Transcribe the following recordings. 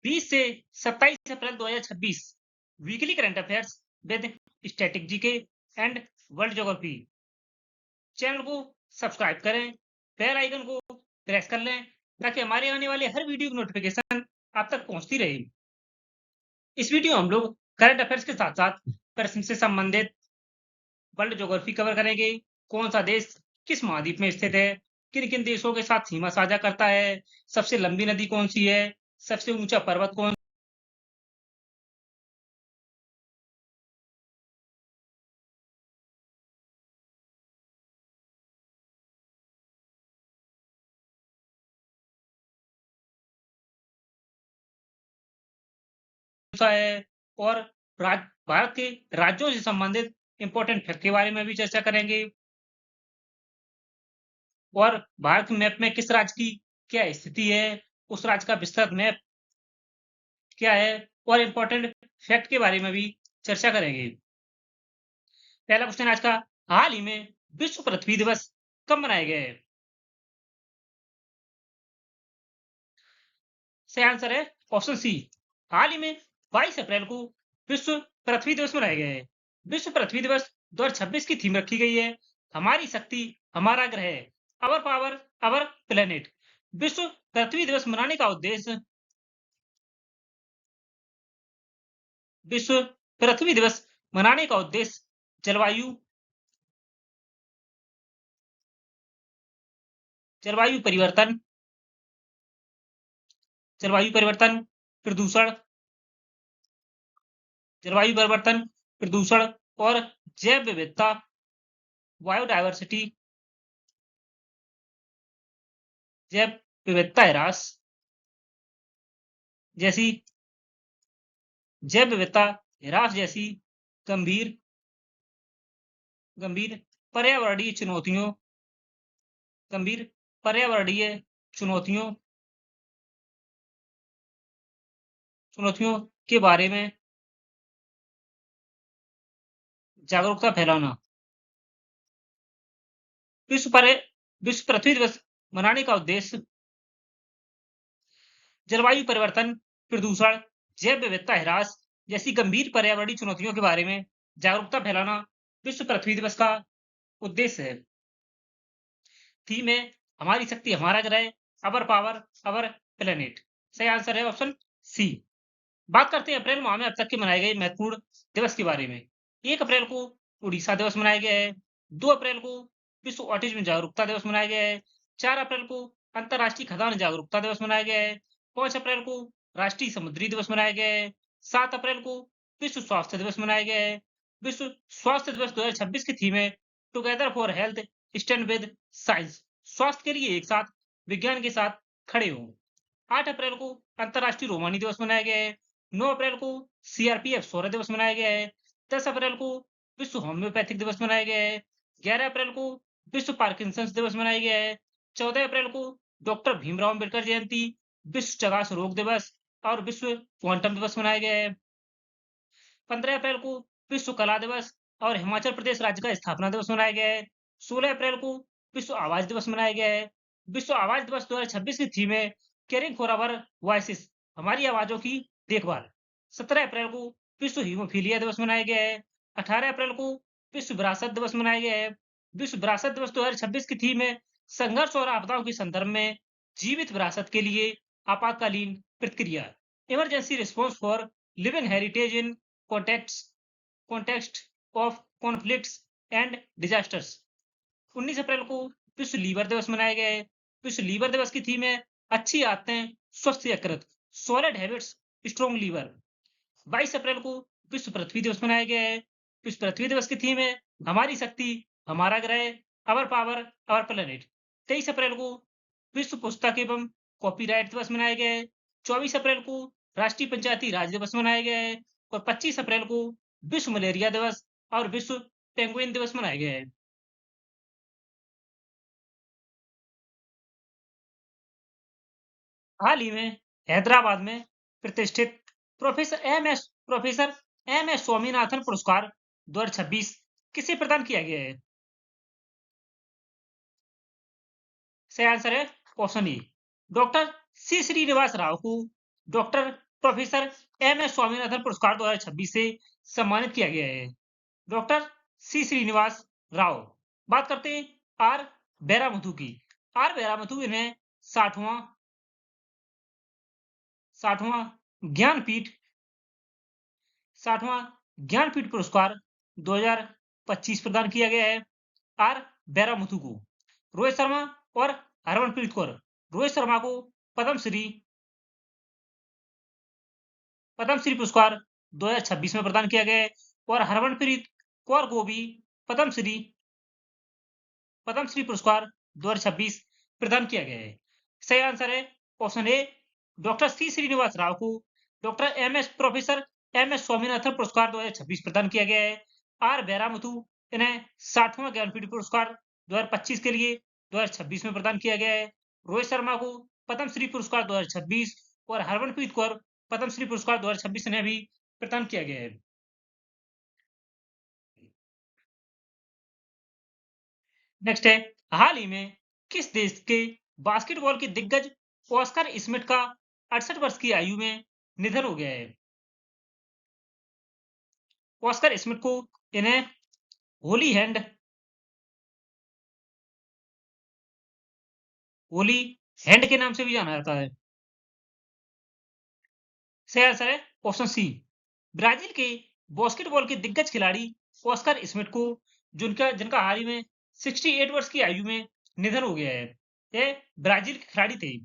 20 से 27 अप्रैल 2026 weekly current affairs with static GK and world geography. Channel को subscribe करें, bell icon को press कर लें ताकि हमारे आने वाले हर वीडियो की नोटिफिकेशन आप तक पहुंचती रहे। इस वीडियो में हम लोग करंट अफेयर्स के साथ साथ प्रश्न से संबंधित वर्ल्ड ज्योग्राफी कवर करेंगे। कौन सा देश किस महाद्वीप में स्थित है, किन किन देशों के साथ सीमा साझा करता है, सबसे लंबी नदी कौन सी है, सबसे ऊंचा पर्वत कौन सा है, और भारत के राज्यों से संबंधित इंपॉर्टेंट फैक्ट के बारे में भी चर्चा करेंगे। और भारत मैप में किस राज्य की क्या स्थिति है, उस राज्य का विस्तृत मैप क्या है, और इंपॉर्टेंट फैक्ट के बारे में भी चर्चा करेंगे। पहला क्वेश्चन आज का, हाल ही में विश्व पृथ्वी दिवस कब मनाया गया है? सही आंसर है ऑप्शन सी। हाल ही में 22 अप्रैल को विश्व पृथ्वी दिवस मनाया गया है। विश्व पृथ्वी दिवस 2026 की थीम रखी गई है, हमारी शक्ति हमारा ग्रह, अवर पावर अवर प्लेनेट। विश्व पृथ्वी दिवस मनाने का उद्देश्य विश्व पृथ्वी दिवस मनाने का उद्देश्य जलवायु जलवायु परिवर्तन जलवायु परिवर्तन प्रदूषण जलवायु परिवर्तन प्रदूषण और जैव विविधता बायोडायवर्सिटी जैव विविधता ह्रास जैसी जैव विविधता ह्रास जैसी गंभीर गंभीर पर्यावरणीय चुनौतियों गंभीर पर्यावरणीय चुनौतियों चुनौतियों के बारे में जागरूकता फैलाना। विश्व पृथ्वी दिवस मनाने का उद्देश्य जलवायु परिवर्तन प्रदूषण जैव विविधता ह्रास जैसी गंभीर पर्यावरणीय चुनौतियों के बारे में जागरूकता फैलाना विश्व पृथ्वी दिवस का उद्देश्य है। थीम है हमारी शक्ति हमारा ग्रह, अवर पावर अवर प्लेनेट। सही आंसर है ऑप्शन सी। बात करते हैं अप्रैल माह में अब तक के मनाए गए महत्वपूर्ण दिवस के बारे में। 1 अप्रैल को उड़ीसा दिवस मनाया गया है। 2 अप्रैल को विश्व ऑटिज्म जागरूकता दिवस मनाया गया है। 4 अप्रैल को अंतर्राष्ट्रीय खदान जागरूकता दिवस मनाया गया है। 5 अप्रैल को राष्ट्रीय समुद्री दिवस मनाया गया है। 7 अप्रैल को विश्व स्वास्थ्य दिवस मनाया गया है। विश्व स्वास्थ्य दिवस 2026 की थीम है together for health stand with science. स्वास्थ्य के लिए एक साथ, विज्ञान के साथ खड़े हों। 8 अप्रैल को अंतर्राष्ट्रीय रोमानी दिवस मनाया गया है। 9 अप्रैल को सीआरपीएफ शौर्य दिवस मनाया गया है। 10 अप्रैल को विश्व होम्योपैथिक दिवस मनाया गया है। 11 अप्रैल को विश्व पार्किंसंस दिवस मनाया गया है। 14 अप्रैल को डॉक्टर भीमराव अंबेडकर जयंती, विश्व चगास रोग दिवस और विश्व क्वांटम दिवस मनाया गया है। 15 अप्रैल को विश्व कला दिवस और हिमाचल प्रदेश राज्य का स्थापना दिवस मनाया गया है। 16 अप्रैल को विश्व आवाज दिवस मनाया गया है। विश्व आवाज दिवस 2026 की थीम है केयरिंग फॉर आवर वॉइसेस, हमारी आवाजों की देखभाल। 17 अप्रैल को विश्व हीमोफीलिया दिवस मनाया गया है। 18 अप्रैल को विश्व विरासत दिवस मनाया गया है। विश्व विरासत दिवस 2026 की थीम है संघर्ष और आपदाओं के संदर्भ में जीवित विरासत के लिए आपातकालीन प्रतिक्रिया, emergency response for living heritage in context of conflicts and disasters. 19 अप्रैल को विश्व लीवर दिवस मनाया गया है। विश्व लीवर दिवस की थीम है अच्छी आदतें स्वस्थ यकृत, सॉलिड हैबिट्स स्ट्रॉन्ग लीवर। 22 अप्रैल को विश्व पृथ्वी दिवस मनाया गया है। विश्व पृथ्वी दिवस की थीम है हमारी शक्ति हमारा ग्रह, अवर पावर अवर प्लेनेट। 23 अप्रैल को विश्व पुस्तक एवं कॉपीराइट दिवस मनाया गया है। 24 अप्रैल को राष्ट्रीय पंचायती राज दिवस मनाया गया है। और 25 अप्रैल को विश्व मलेरिया दिवस और विश्व पेंगुइन दिवस मनाया गया है। हाल ही में हैदराबाद में प्रतिष्ठित प्रोफेसर एम एस स्वामीनाथन पुरस्कार 2026 किसे प्रदान किया गया है? सही आंसर है option A, doctor C Srinivas Rao को डॉक्टर प्रोफेसर एम.एस. स्वामीनाथन पुरस्कार 2026 से सम्मानित किया गया है। Doctor C Srinivas Rao. बात करते हैं आर बैरामुथु की। आर बैरामुथु इन्हें 60वां ज्ञानपीठ 60वां ज्ञानपीठ पुरस्कार 2025 प्रदान किया गया है। आर बैरामुथु को रोहित शर्मा और हरमनप्रीत कौर। रोहित शर्मा को पद्मश्री पुरस्कार 2026 में प्रदान किया गया है और हरमनप्रीत कौर को भी पद्मश्री पुरस्कार 2026 प्रदान किया गया है। सही आंसर है option A. Doctor C Srinivas Rao को प्रोफेसर एम.एस. स्वामीनाथन पुरस्कार 2026 प्रदान किया गया है। आर बैरामुथु इन्हें 60वां ज्ञानपीठ पुरस्कार 2025 के लिए 2026 में प्रदान किया गया है। रोहित शर्मा को पद्मश्री पुरस्कार 2026 और हरमनप्रीत कौर पद्मश्री पुरस्कार 2026 इन्हें भी प्रदान किया गया है। नेक्स्ट है, हाल ही में किस देश के बास्केटबॉल के दिग्गज ऑस्कर स्मिथ का 68 वर्ष की आयु में निधन हो गया है। ऑस्कर स्मिथ को इन्हें होली हैंड के नाम से भी जाना जाता है। सही आंसर है ऑप्शन सी। ब्राजील के बास्केटबॉल के दिग्गज खिलाड़ी ऑस्कर स्मिथ को जिनका हाल ही में 68 वर्ष की आयु में निधन हो गया है। यह ब्राजील के खिलाड़ी थे।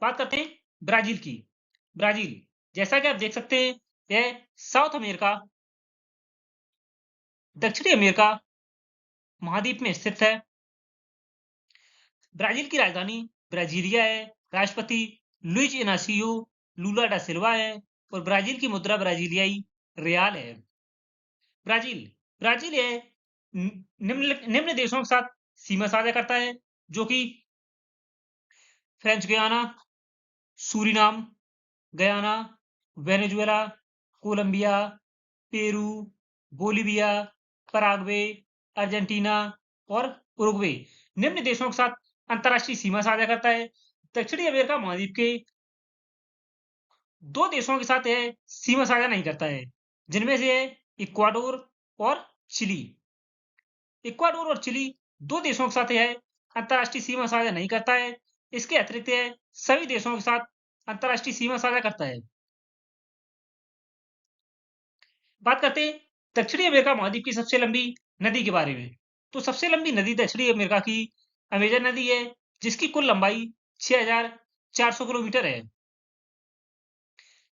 बात करते हैं ब्राजील की। ब्राजील जैसा कि आप देख सकते हैं यह साउथ अमेरिका दक्षिणी अमेरिका महाद्वीप में स्थित है। ब्राजील की राजधानी ब्राजीलिया है। राष्ट्रपति लुइज इनासियो लूला डा सिल्वा है और ब्राजील की मुद्रा ब्राजीलियाई रियाल है। ब्राजील ये निम्न देशों के साथ सीमा साझा करता है, जो कि French Guiana, Suriname, Guyana, Venezuela, Colombia, Peru, Bolivia, Paraguay, Argentina और उरुग्वे निम्न देशों के साथ अंतर्राष्ट्रीय सीमा साझा करता है। दक्षिणी अमेरिका महाद्वीप के 2 देशों के साथ यह सीमा साझा नहीं करता है, जिनमें से है इक्वाडोर और चिली। इक्वाडोर और चिली 2 देशों के साथ यह अंतर्राष्ट्रीय सीमा साझा नहीं करता है। इसके अतिरिक्त यह सभी देशों के साथ अंतर्राष्ट्रीय सीमा साझा करता है। बात करते हैं दक्षिणी अमेरिका महाद्वीप की सबसे लंबी नदी के बारे में। तो सबसे लंबी नदी दक्षिणी अमेरिका की अमेजन नदी है, जिसकी कुल लंबाई 6,400 किलोमीटर है।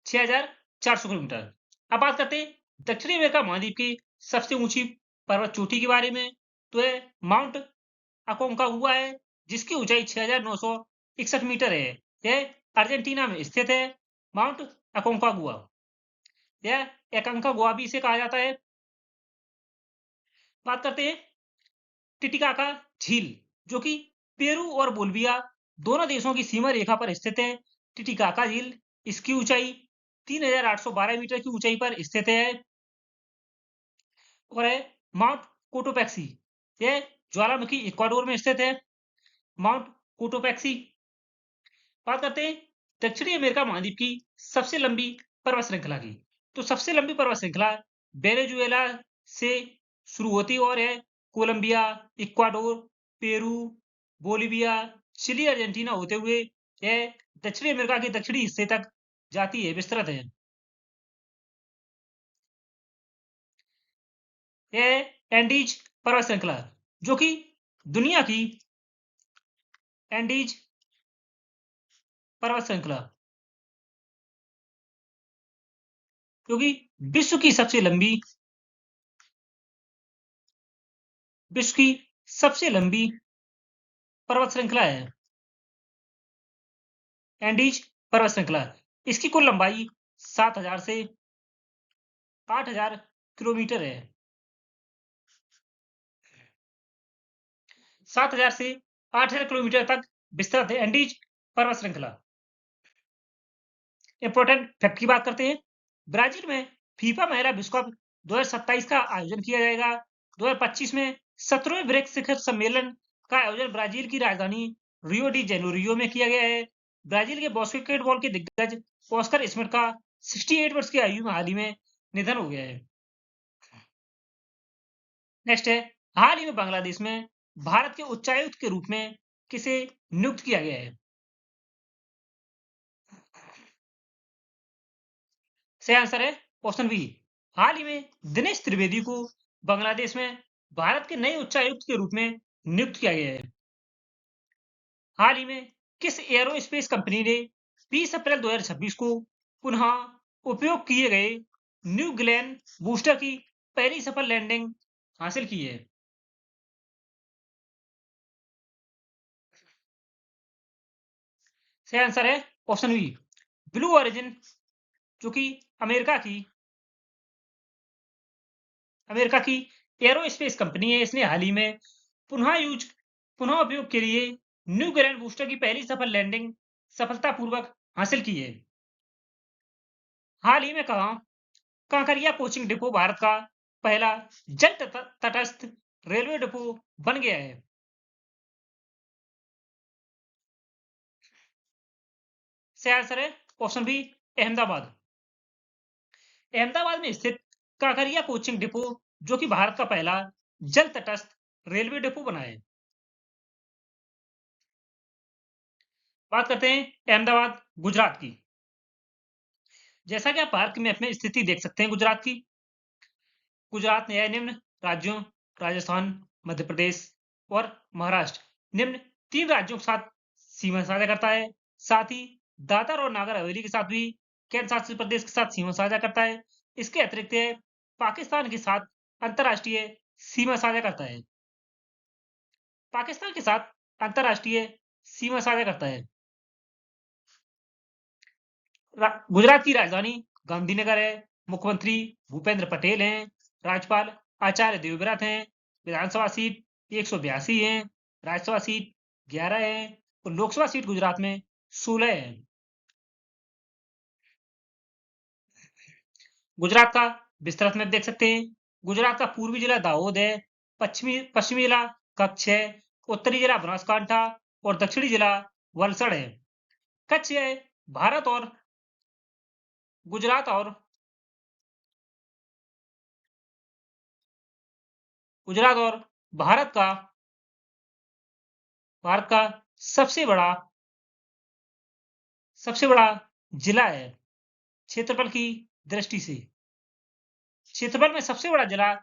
6,400 किलोमीटर। अब बात करते हैं दक्षिणी अमेरिका महाद्वीप की सबसे ऊंची पर्वत चोटी के बारे में। तो यह माउंट अकोंकागुआ है, जिसकी ऊंचाई 6,961 मीटर है। यह अर्जेंटीना में स्थित है। माउंट अकोंकागुआ, यह एकांकागुआ भी इसे कहा जाता है। बात करते हैं टिटिकाका झील, जो कि पेरू और बोलिविया दोनों देशों की सीमा रेखा पर स्थित है। टिटिकाका झील इसकी ऊंचाई 3,812 मीटर की ऊंचाई पर स्थित है और है माउंट कोटोपैक्सी, यह ज्वालामुखी इक्वाडोर में स्थित है। Mount Cotopaxi. बात करते हैं दक्षिणी अमेरिका महाद्वीप की सबसे लंबी पर्वत श्रृंखला की। तो सबसे लंबी पर्वत श्रृंखला वेनेजुएला से शुरू होती और है Colombia, Ecuador, Peru, Bolivia, Chile, Argentina होते हुए यह दक्षिणी अमेरिका के दक्षिणी हिस्से तक जाती है, विस्तृत है। यह एंडीज पर्वत श्रृंखला, जो कि दुनिया की एंडीज पर्वत श्रृंखला, क्योंकि विश्व की सबसे लंबी पर्वत श्रृंखला है एंडीज पर्वत श्रृंखला। इसकी कुल लंबाई 7,000 से 8,000 किलोमीटर है। 7,000 से 8,000 किलोमीटर तक विस्तृत है एंडीज पर्वत श्रृंखला। इंपॉर्टेंट फैक्ट की बात करते हैं। ब्राजील में फीफा महिला विश्व कप 2027 का आयोजन किया जाएगा। 2025 में 17वें ब्रिक्स शिखर सम्मेलन का आयोजन ब्राजील की राजधानी रियो डी जेनेरियो में किया गया है। ब्राजील के बास्केटबॉल के दिग्गज ऑस्कर स्मिथ का 68 वर्ष की आयु में हाल ही में निधन हो गया है। नेक्स्ट है, हाल ही में बांग्लादेश में भारत के उच्चायुक्त के रूप में किसे नियुक्त किया गया है? सही आंसर है ऑप्शन बी। हाल ही में दिनेश त्रिवेदी को बांग्लादेश में भारत के नए उच्चायुक्त के रूप में नियुक्त किया गया है। हाल ही में किस एयरोस्पेस कंपनी ने 20 अप्रैल 2026 को पुनः उपयोग किए गए न्यू ग्लेन बूस्टर की पहली सफल लैंडिंग हासिल की है? सही आंसर है ऑप्शन बी, ब्लू ओरिजिन, जो कि अमेरिका की अमेरिका की एयरोस्पेस कंपनी है। इसने हाल ही में पुनः उपयोग के लिए न्यू ग्लेन बूस्टर की पहली सफल लैंडिंग सफलतापूर्वक हासिल की है। हाल ही में कहा कांकरिया कोचिंग डिपो भारत का पहला जल तटस्थ रेलवे डिपो बन गया है? सही आंसर है ऑप्शन बी, अहमदाबाद। अहमदाबाद में स्थित काकरिया कोचिंग डिपो, जो कि भारत का पहला जल तटस्थ रेलवे डिपो बना है। बात करते हैं अहमदाबाद गुजरात की। जैसा कि आप भारत के मैप में स्थिति देख सकते हैं गुजरात की, गुजरात न्याय निम्न राज्यों राजस्थान, मध्य प्रदेश और महाराष्ट्र निम्न 3 राज्यों के साथ सीमा साझा करता है। साथ ही दादर और नागर हवेली के साथ भी केंद्र शासित प्रदेश के साथ सीमा साझा करता है। इसके अतिरिक्त यह पाकिस्तान के साथ अंतर्राष्ट्रीय सीमा साझा करता है। पाकिस्तान के साथ अंतर्राष्ट्रीय सीमा साझा करता है। गुजरात की राजधानी गांधीनगर है। मुख्यमंत्री भूपेंद्र पटेल हैं। राज्यपाल आचार्य देवव्रत हैं। विधानसभा सीट 182 है। राज्यसभा सीट 11 है और लोकसभा सीट गुजरात में 16 है। गुजरात का विस्तृत मैप देख सकते हैं। गुजरात का पूर्वी जिला दाहोद है। पश्चिमी पश्चिमी जिला कच्छ है। उत्तरी जिला बनासकांठा और दक्षिणी जिला वलसड़ है। कच्छ है भारत और गुजरात और गुजरात और भारत का भारत का सबसे बड़ा सबसे बड़ा जिला है क्षेत्रफल की दृष्टि से। क्षेत्रफल में सबसे बड़ा जिला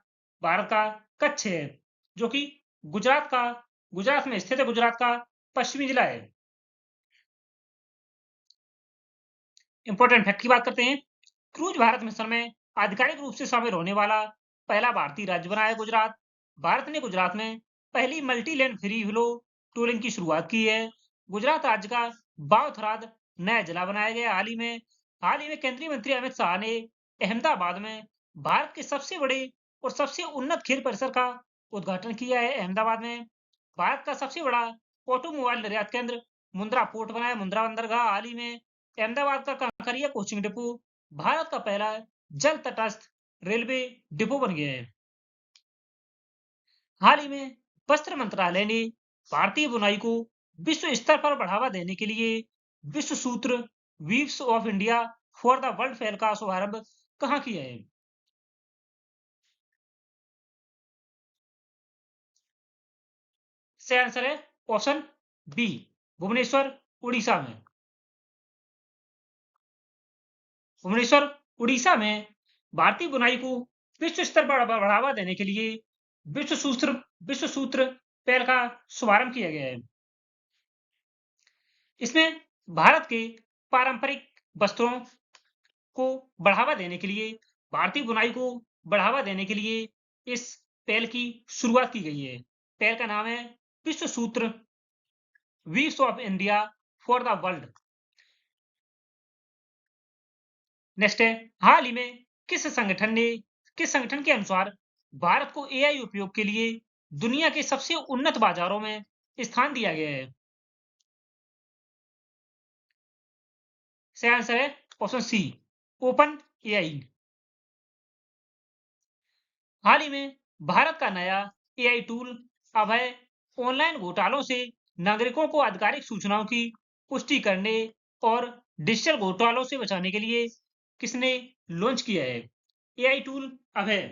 भारत का कच्छ है, जो कि गुजरात में स्थित है। गुजरात का पश्चिमी जिला है। इंपॉर्टेंट फैक्ट की बात करते हैं। क्रूज भारत मिशन में आधिकारिक रूप से शामिल होने वाला पहला भारतीय राज्य बना है गुजरात। भारत ने गुजरात में पहली multi lane free flow touring की शुरुआत की है। गुजरात राज्य का बावथराद नया जिला बनाया गया हाल ही में केंद्रीय मंत्री अमित शाह ने अहमदाबाद में भारत के सबसे बड़े और सबसे उन्नत खेल परिसर का उद्घाटन किया है। अहमदाबाद में भारत का सबसे बड़ा ऑटोमोबाइल निर्यात केंद्र मुंद्रा पोर्ट बना है। मुंद्रा बंदरगाह हाल ही में अहमदाबाद का कांकरिया कोचिंग डिपो भारत का पहला जल तटस्थ रेलवे डिपो बन गया है। हाल ही में वस्त्र मंत्रालय ने भारतीय बुनाई को विश्व स्तर पर बढ़ावा देने के लिए विश्व सूत्र weaves of India for the world fair का शुभारंभ कहाँ किया है? सही आंसर है ऑप्शन बी, भुवनेश्वर उड़ीसा में। भुवनेश्वर उड़ीसा में भारतीय बुनाई को विश्व स्तर पर बढ़ावा देने के लिए विश्व सूत्र विश्व सूत्र पहल का शुभारंभ किया गया है। इसमें भारत के पारंपरिक वस्त्रों को बढ़ावा देने के लिए भारतीय बुनाई को बढ़ावा देने के लिए इस पहल की शुरुआत की गई है। पहल का नाम है विश्व सूत्र weaves of India for the world. Next है, हाल ही में किस संगठन के अनुसार भारत को एआई उपयोग के लिए दुनिया के सबसे उन्नत बाजारों में स्थान दिया गया है? सही आंसर है ऑप्शन सी, ओपन एआई। हाल ही में भारत का नया एआई टूल अभय ऑनलाइन घोटालों से नागरिकों को आधिकारिक सूचनाओं की पुष्टि करने और डिजिटल घोटालों से बचाने के लिए किसने लॉन्च किया है? एआई टूल अभय,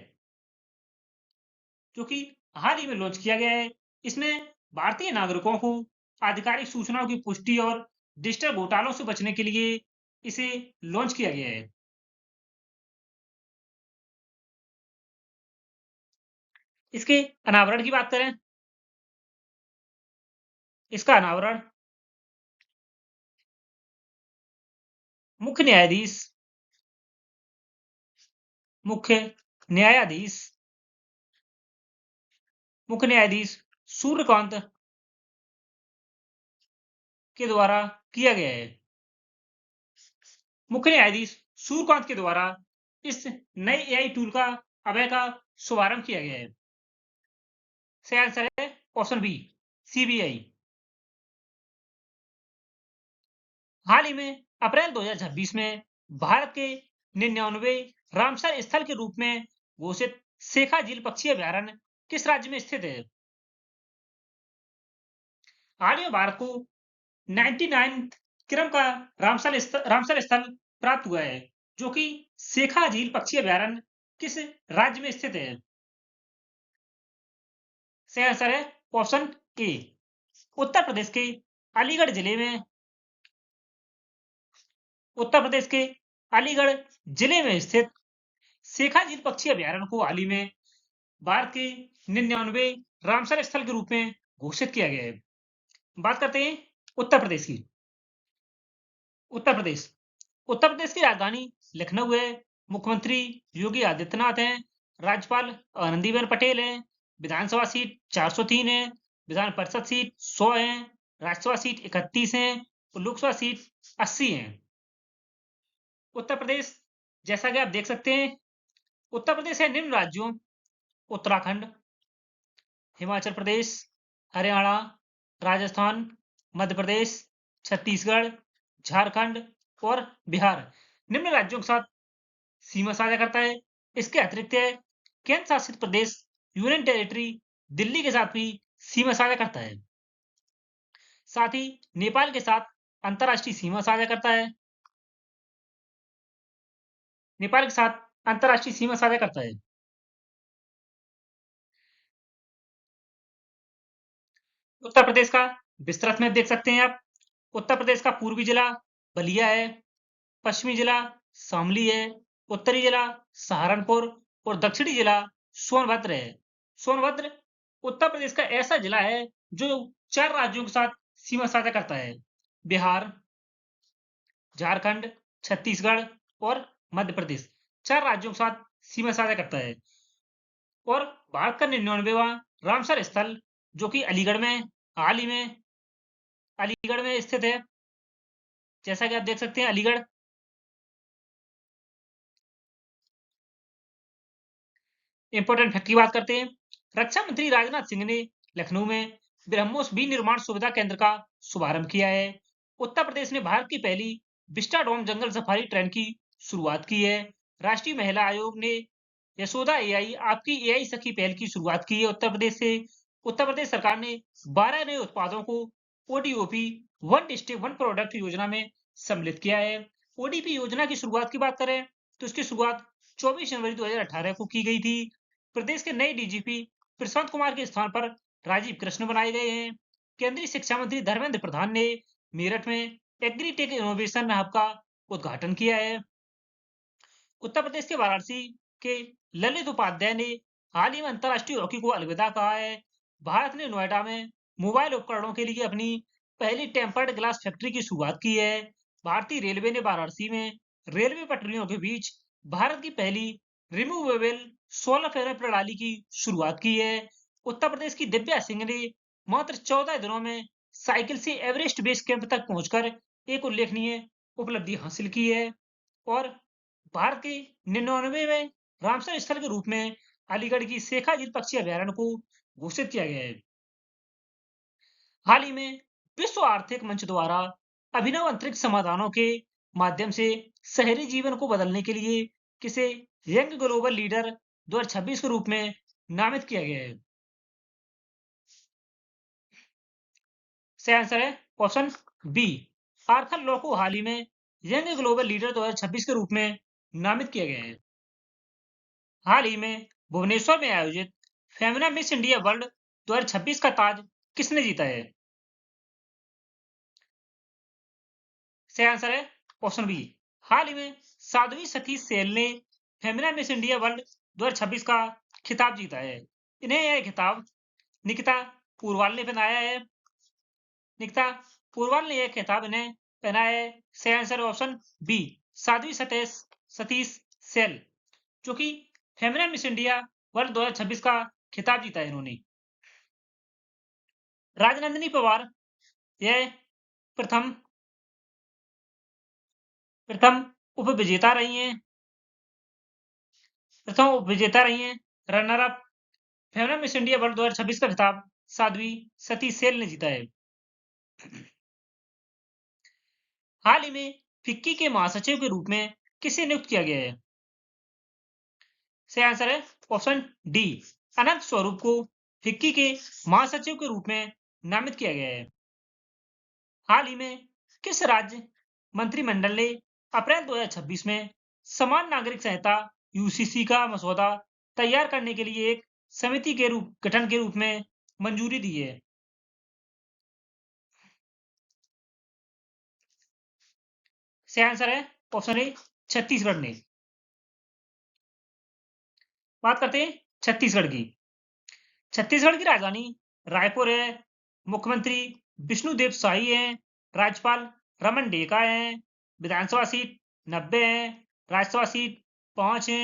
जो कि हाल ही में लॉन्च किया गया है। इसमें भारतीय नागरिकों को आधिकारिक सूचनाओं की पुष्टि और डिजिटल घोटालों से बचने के लिए इसे लॉन्च किया गया है। इसके अनावरण की बात करें, इसका अनावरण मुख्य न्यायाधीश मुख्य न्यायाधीश मुख्य न्यायाधीश सूर्यकांत के द्वारा किया गया है। मुख्य न्यायाधीश सूर्यकांत के द्वारा इस नए एआई टूल का अभय का शुभारंभ किया गया है। सही आंसर है ऑप्शन बी, सीबीआई। हाल ही में अप्रैल 2026 में भारत के 99वें रामसर स्थल के रूप में घोषित शेखा झील पक्षी अभयारण्य किस राज्य में स्थित है? हाल ही में भारत को 99 क्रम का रामसर स्थल प्राप्त हुआ है, जो कि शेखा झील पक्षी अभयारण्य किस राज्य में स्थित है? सही आंसर है ऑप्शन ए, उत्तर प्रदेश के अलीगढ़ जिले में उत्तर प्रदेश के अलीगढ़ जिले में स्थित शेखा झील पक्षी अभयारण्य को हाल ही में भारत के 99वें रामसर स्थल के रूप में घोषित किया गया है। बात करते हैं उत्तर प्रदेश की। उत्तर प्रदेश उत्तर प्रदेश की राजधानी लखनऊ है। मुख्यमंत्री योगी आदित्यनाथ हैं। राज्यपाल आनंदीबेन पटेल हैं। विधानसभा सीट 403 है। विधान परिषद सीट 100 है। राज्यसभा सीट 31 है और लोकसभा सीट 80 है। उत्तर प्रदेश, जैसा कि आप देख सकते हैं, उत्तर प्रदेश है निम्न राज्यों उत्तराखंड, हिमाचल प्रदेश, हरियाणा, राजस्थान, मध्य प्रदेश, छत्तीसगढ़, झारखंड और बिहार निम्न राज्यों के साथ सीमा साझा करता है। इसके अतिरिक्त केंद्र शासित प्रदेश यूनियन टेरिटरी दिल्ली के साथ भी सीमा साझा करता है। साथ ही नेपाल के साथ अंतर्राष्ट्रीय सीमा साझा करता है। नेपाल के साथ अंतर्राष्ट्रीय सीमा साझा करता है। उत्तर प्रदेश का विस्तृत मैप देख सकते हैं आप। उत्तर प्रदेश का पूर्वी जिला बलिया है। पश्चिमी जिला शामली है। उत्तरी जिला सहारनपुर और दक्षिणी जिला सोनभद्र है। सोनभद्र उत्तर प्रदेश का ऐसा जिला है जो 4 राज्यों के साथ सीमा साझा करता है। बिहार, झारखंड, छत्तीसगढ़ और मध्य प्रदेश 4 राज्यों के साथ सीमा साझा करता है। और भारत का 99वां रामसर स्थल, जो कि हाल ही में अलीगढ़ में स्थित है। जैसा कि आप देख सकते हैं, अलीगढ़। इंपॉर्टेंट फैक्ट की बात करते हैं। रक्षा मंत्री राजनाथ सिंह ने लखनऊ में ब्रह्मोस विनिर्माण सुविधा केंद्र का शुभारंभ किया है। उत्तर प्रदेश ने भारत की पहली विस्टाडोम जंगल सफारी ट्रेन की शुरुआत की है। राष्ट्रीय महिला आयोग ने यशोदा एआई आपकी एआई सखी पहल की शुरुआत की है उत्तर प्रदेश से। उत्तर प्रदेश सरकार ने 12 नए उत्पादों को ODOP one district one product योजना में सम्मिलित किया है। ओडीपी योजना की शुरुआत की बात करें तो इसकी शुरुआत 24 जनवरी 2018 को की गई थी। प्रदेश के नए डीजीपी प्रशांत कुमार के स्थान पर राजीव कृष्ण बनाए गए हैं। केंद्रीय शिक्षा मंत्री धर्मेंद्र प्रधान ने मेरठ में एग्रीटेक इनोवेशन हब का उद्घाटन किया है। उत्तर प्रदेश के वाराणसी के ललित उपाध्याय ने हाल ही में अंतर्राष्ट्रीय हॉकी को अलविदा कहा है। भारत ने नोएडा में मोबाइल उपकरणों के लिए अपनी पहली टेम्पर्ड ग्लास फैक्ट्री की शुरुआत की है। भारतीय रेलवे ने वाराणसी में रेलवे पटरियों के बीच भारत की पहली रिमूवेबल सोलर पैनल प्रणाली की शुरुआत की है। उत्तर प्रदेश की दिव्या सिंह ने मात्र 14 दिनों में साइकिल से एवरेस्ट बेस कैंप तक पहुंचकर एक उल्लेखनीय उपलब्धि हासिल की है। और भारत के 99वें रामसर स्थल के रूप में अलीगढ़ की शेखा झील पक्षी अभयारण्य को घोषित किया गया है। हाल ही में विश्व आर्थिक मंच द्वारा अभिनव अंतरिक्ष समाधानों के माध्यम से शहरी जीवन को बदलने के लिए किसे यंग ग्लोबल लीडर 2026 के रूप में नामित किया गया है? सही आंसर है ऑप्शन बी, आर्थर लॉ को हाल ही में यंग ग्लोबल लीडर 2026 के रूप में नामित किया गया है। हाल ही में भुवनेश्वर में आयोजित फेमिना मिस इंडिया वर्ल्ड 2026 का ताज किसने जीता है? सही आंसर है ऑप्शन बी। हाल ही में साध्वी सतीश सेल ने फेमिना मिस इंडिया वर्ल्ड 2026 का खिताब जीता है। इन्हें यह खिताब निकिता पूर्वाल ने पहनाया है। निकिता पूर्वाल ने यह खिताब इन्हें पहनाया है। सही आंसर है ऑप्शन बी, साध्वी सतीश सेल, जो कि फेमिना मिस इंडिया वर्ल्ड 2026 का खिताब जीता है इन्होंने। राजनंदिनी पवार यह प्रथम प्रथम उपविजेता रही हैं। प्रथम उपविजेता रही हैं। Runner up Femina miss India world 2026 का खिताब साध्वी सतीश सेल ने जीता है। हाल ही में फिक्की के महासचिव के रूप में किसे नियुक्त किया गया है? सही आंसर है ऑप्शन डी, अनंत स्वरूप को फिक्की के महासचिव के रूप में नामित किया गया है। हाल ही में किस राज्य मंत्रिमंडल ने अप्रैल 2026 में समान नागरिक संहिता यूसीसी का मसौदा तैयार करने के लिए एक समिति के गठन के रूप में मंजूरी दी है? सही आंसर है ऑप्शन ए, छत्तीसगढ़ ने। बात करते हैं छत्तीसगढ़ की। छत्तीसगढ़ की राजधानी रायपुर है। मुख्यमंत्री विष्णुदेव साई हैं। राज्यपाल रमन डेका हैं। विधानसभा सीट 90 है। राज्यसभा सीट 5 है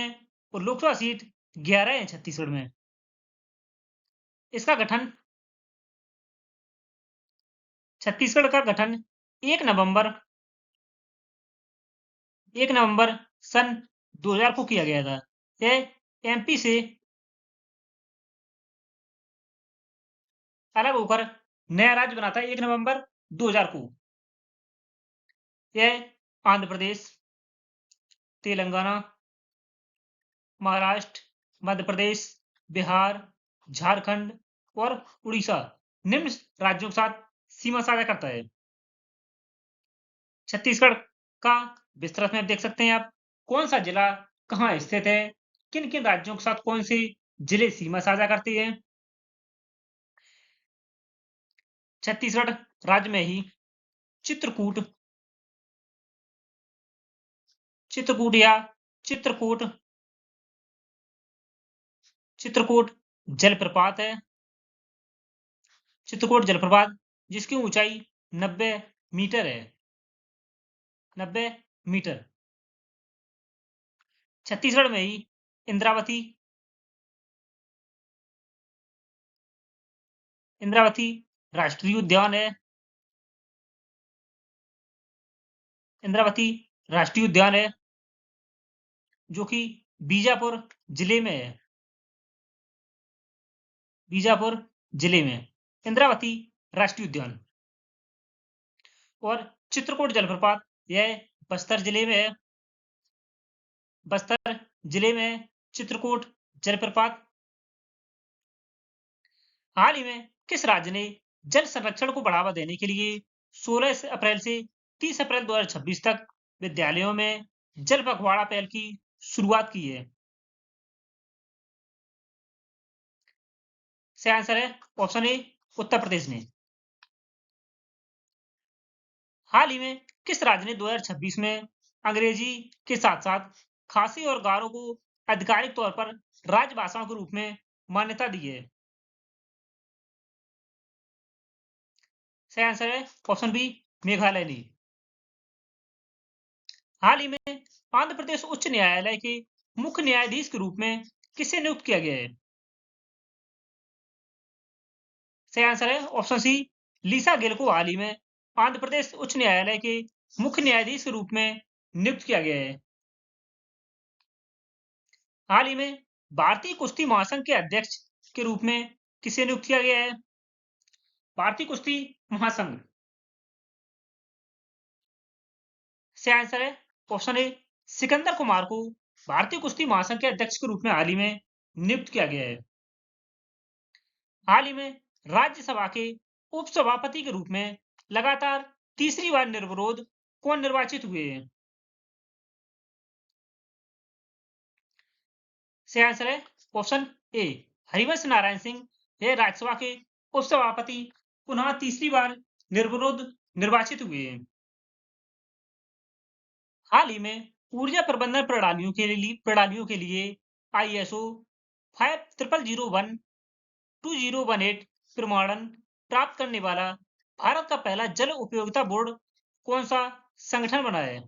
और लोकसभा सीट 11 है छत्तीसगढ़ में। इसका गठन छत्तीसगढ़ का गठन 1 नवंबर 1 नवंबर सन 2000 को किया गया था। यह एमपी से अलग होकर नया राज्य बना था 1 नवंबर 2000 को। यह आंध्र प्रदेश, तेलंगाना, महाराष्ट्र, मध्य प्रदेश, बिहार, झारखंड और उड़ीसा निम्न राज्यों के साथ सीमा साझा करता है। छत्तीसगढ़ का विस्तृत मैप देख सकते हैं आप। कौन सा जिला कहाँ स्थित है, किन किन राज्यों के साथ कौन से जिले सीमा साझा करते हैं। छत्तीसगढ़ राज्य में ही चित्रकूट चित्रकूट या चित्रकूट चित्रकूट जलप्रपात है। चित्रकूट जलप्रपात जिसकी ऊंचाई 90 मीटर है। 90 मीटर। छत्तीसगढ़ में ही इंद्रावती इंद्रावती राष्ट्रीय उद्यान है। इंद्रावती राष्ट्रीय उद्यान है जो कि बीजापुर जिले में है। बीजापुर जिले में इंद्रावती राष्ट्रीय उद्यान। और चित्रकूट जलप्रपात यह बस्तर जिले में है। बस्तर जिले में चित्रकूट जलप्रपात। हाल ही में किस राज्य ने जल संरक्षण को बढ़ावा देने के लिए 16 अप्रैल से 30 अप्रैल 2026 तक विद्यालयों में जल पखवाड़ा पहल की शुरुआत की है? सही आंसर है ऑप्शन ए, उत्तर प्रदेश ने। हाल ही में किस राज्य ने 2026 में अंग्रेजी के साथ साथ खासी और गारो को आधिकारिक तौर पर राजभाषाओं के रूप में मान्यता दी है? सही आंसर है ऑप्शन बी, मेघालय ने। हाल ही में आंध्र प्रदेश उच्च न्यायालय के मुख्य न्यायाधीश के रूप में किसे नियुक्त किया गया है? सही आंसर है ऑप्शन सी, लीसा गिल को हाल ही में आंध्र प्रदेश उच्च न्यायालय के मुख्य न्यायाधीश के रूप में नियुक्त किया गया है। हाल ही में भारतीय कुश्ती महासंघ के अध्यक्ष के रूप में किसे नियुक्त किया गया है? भारतीय कुश्ती महासंघ। सही आंसर है ऑप्शन ए, सिकंदर कुमार को भारतीय कुश्ती महासंघ के अध्यक्ष के रूप में हाल ही में नियुक्त किया गया है। हाल ही में राज्यसभा के उपसभापति के रूप में लगातार तीसरी बार निर्विरोध कौन निर्वाचित हुए? सही आंसर है ऑप्शन ए, हरिवंश नारायण सिंह। यह राज्यसभा के उपसभापति पुनः तीसरी बार निर्विरोध निर्वाचित हुए। हाल ही में ऊर्जा प्रबंधन प्रणालियों के लिए आईएसओ 5001-2018 प्रमाणन प्राप्त करने वाला भारत का पहला जल उपयोगिता बोर्ड कौन सा संगठन बना है?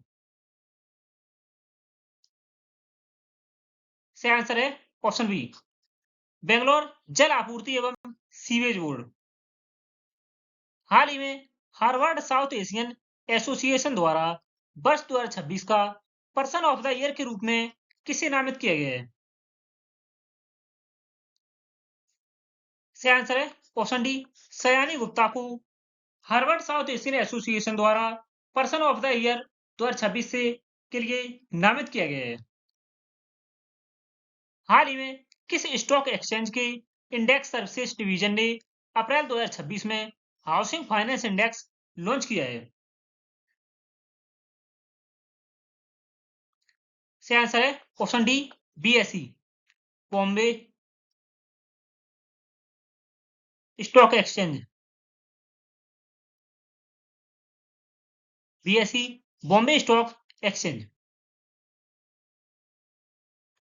सही आंसर है ऑप्शन बी, बेंगलोर जल आपूर्ति एवं सीवेज बोर्ड। हाल ही में हार्वर्ड साउथ एशियन एसोसिएशन द्वारा वर्ष 2026 का पर्सन ऑफ द ईयर के रूप में किसे नामित किया गया है? सही आंसर है ऑप्शन डी, सयानी गुप्ता को हार्वर्ड साउथ एशियन एसोसिएशन द्वारा पर्सन ऑफ द ईयर 2026 से के लिए नामित किया गया है। हाल ही में किस स्टॉक एक्सचेंज के इंडेक्स सर्विसेज डिवीजन ने अप्रैल 2026 में हाउसिंग फाइनेंस इंडेक्स लॉन्च किया है? सही आंसर है option D, BSE, Bombay stock exchange. BSE, Bombay stock exchange.